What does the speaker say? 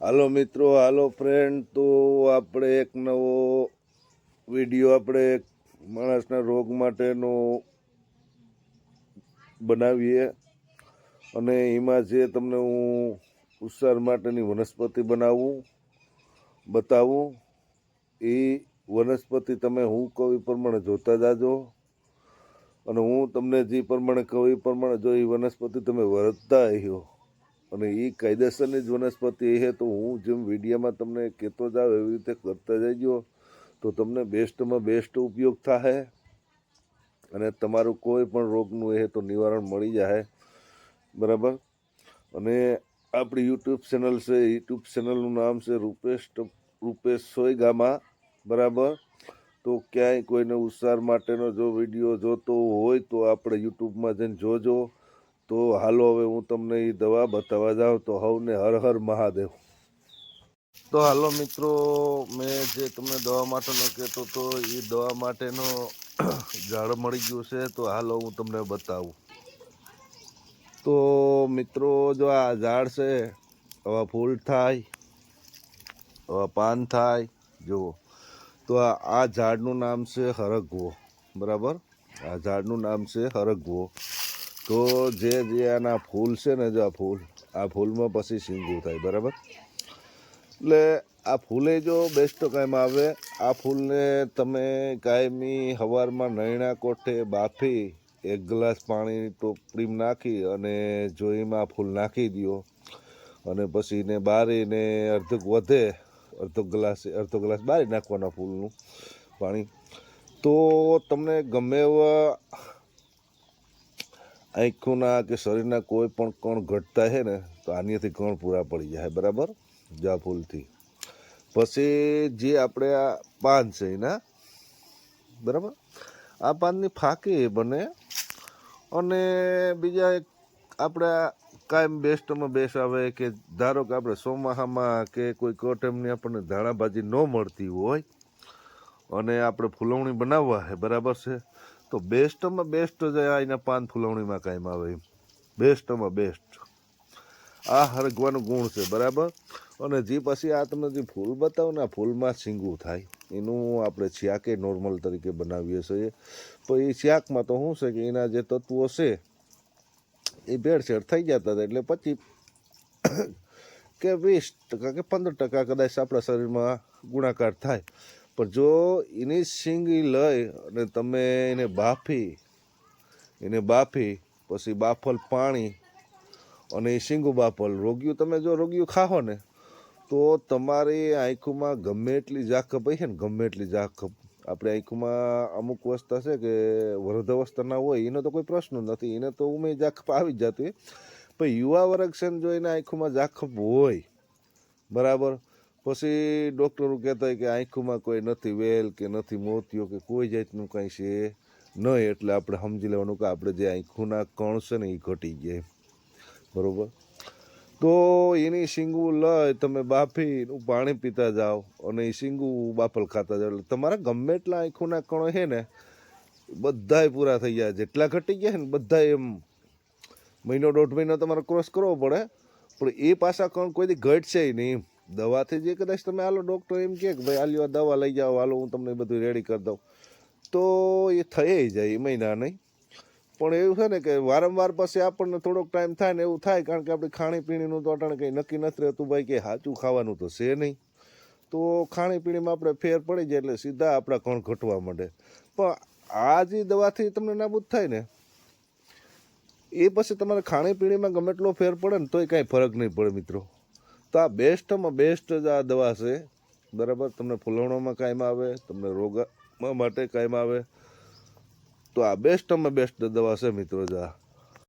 હાલો મિત્રો, હાલો ફ્રેન્ડ, તો આપણે એક નવો વિડીયો આપણે માણસના રોગ માટેનો બનાવીએ અને એમાં જે તમને હું ઉપચાર માટેની વનસ્પતિ બતાવું એ વનસ્પતિ તમે હું કહું એ પ્રમાણે જોતા જાજો અને હું તમને જે પ્રમાણે કહું એ પ્રમાણે જો એ વનસ્પતિ તમે વર્તતા આવ્યો અને એ કાયદેસરની જ વનસ્પતિ છે તો હું જેમ વિડીયોમાં તમને કહેતો જાઉં એવી રીતે કરતા જઈજો તો તમને બેસ્ટમાં બેસ્ટ ઉપયોગ થાય અને તમારું કોઈ પણ રોગનું એ તો નિવારણ મળી જાય, બરાબર. અને આપણી યુટ્યુબ ચેનલ છે, યુટ્યુબ ચેનલનું નામ છે રૂપેશ સોયગામા, બરાબર. તો ક્યાંય કોઈને ઉપચાર માટેનો જો વિડીયો જોતો હોય તો આપણે યુટ્યુબમાં જઈને જોજો. તો હાલો હવે હું તમને એ દવા બતાવવા જાઉં. તો હવને હર હર મહાદેવ. તો હાલો મિત્રો, મેં જે તમને દવા માટેનો કહેતો હતો એ દવા માટેનો ઝાડ મળી ગયું છે. તો હાલો હું તમને બતાવું. તો મિત્રો, જો આ ઝાડ છે, આવા ફૂલ થાય, આવા પાન થાય, જુઓ. તો આ ઝાડનું નામ છે હરગવો, બરાબર. આ ઝાડનું નામ છે હરગવો. તો જે આના ફૂલ છે ને, જો આ ફૂલમાં પછી શીંગું થાય, બરાબર. એટલે આ ફૂલે જો બેસ્ટ કાયમ આવે. આ ફૂલને તમે કાયમી સવારમાં નૈણા કોઠે બાફી 1 ગ્લાસ પાણીની ટોપલીમાં નાખી અને જોઈમાં આ ફૂલ નાખી દો અને પછી એને બારીને અડધો ગ્લાસ બારી નાખવાના ફૂલનું પાણી. તો તમને ગમે એવા આંખોના કે શરીરના કોઈ પણ કણ ઘટતા છે ને તો આનાથી કણ પૂરા પડી જાય, બરાબર. જા ફૂલથી પછી જે આપણે આ પાન છે એના, બરાબર, આ પાનની ફાંકી બને અને બીજા એક આપણે કાયમ બેસ્ટમાં બેસ્ટ આવે કે ધારો કે આપણે ચોમાસામાં કે કોઈ કોટમની આપણને ધાણાભાજી ન મળતી હોય અને આપણે ફૂલવણી બનાવવા છે, બરાબર છે. તો બેસ્ટમાં બેસ્ટ જ એના પાન ફૂલવણીમાં કાયમ આવે, બેસ્ટમાં બેસ્ટ આ હરગવાનું ગુણ છે, બરાબર. અને જે પછી આ તમને જે ફૂલ બતાવો ને, આ ફૂલમાં શીંગું થાય એનું આપણે શાકે નોર્મલ તરીકે બનાવીએ છીએ. તો એ શાકમાં તો શું છે કે એના જે તત્વો છે એ ભેળસેળ થઈ જતા હતા, એટલે 25 કે 20% કે 15% કદાચ આપણા શરીરમાં ગુણાકાર થાય. પણ જો એની શીંગી લઈ અને તમે એને બાફી પછી બાફલ પાણી અને એ શીંગું બાફલ રોગ્યું તમે જો રોગ્યું ખાઓ ને તો તમારી આંખોમાં ગમે એટલી ઝાખપ હોય છે ને, ગમે એટલી ઝાખપ આપણે આંખોમાં અમુક વસ્તુ છે કે વૃદ્ધાવસ્થાના હોય એનો તો કોઈ પ્રશ્ન નથી, એને તો ઉમે ઝાખપ આવી જ જતી હોય. પણ યુવા વર્ગ છે ને જો એના આંખોમાં ઝાખપ હોય, બરાબર, પછી ડૉક્ટરો કહેતા હોય કે આંખોમાં કોઈ નથી વેલ કે નથી મોતિયો કે કોઈ જાતનું કાંઈ છે નહીં, એટલે આપણે સમજી લેવાનું કે આપણે જે આંખોના કણ છે ને એ ઘટી જાય, બરાબર. તો એની શીંગું લઈ તમે બાફી પાણી પીતા જાઓ અને એ શીંગું બાફલ ખાતા જાઓ એટલે તમારા ગમે એટલા આંખોના કણો છે ને બધાય પૂરા થઈ જાય. જેટલા ઘટી ગયા છે ને બધા એમ 1-1.5 મહિનો તમારે ક્રોસ કરવો પડે, પણ એ પાછા કણ કોઈ દી ઘટશે નહીં. દવાથી જે કદાચ તમે હાલો ડૉક્ટર એમ કહે કે ભાઈ હાલ્યો દવા લઈ જાઓ, હાલો હું તમને બધું રેડી કરી દઉં, તો એ થઈ જાય એ મહિના નહીં. પણ એવું છે ને કે વારંવાર પછી આપણને થોડોક ટાઈમ થાય ને એવું થાય, કારણ કે આપણી ખાણીપીણીનું તો અટાણે કંઈ નક્કી નથી રહેતું ભાઈ, કે સાચું ખાવાનું તો છે નહીં. તો ખાણીપીણીમાં આપણે ફેર પડી જાય એટલે સીધા આપણા કણ ઘટવા માંડે. પણ આ જે દવાથી તમને નાબૂદ થાય ને એ પછી તમારે ખાણીપીણીમાં ગમે એટલો ફેર પડે ને તોય કાંઈ ફરક નહીં પડે મિત્રો. તો આ બેસ્ટમાં બેસ્ટ જ આ દવા છે, બરાબર. તમને ફૂલવણામાં કાયમ આવે, તમને રોગ માટે કાયમ આવે. તો આ બેસ્ટમાં બેસ્ટ દવા છે મિત્રો. જા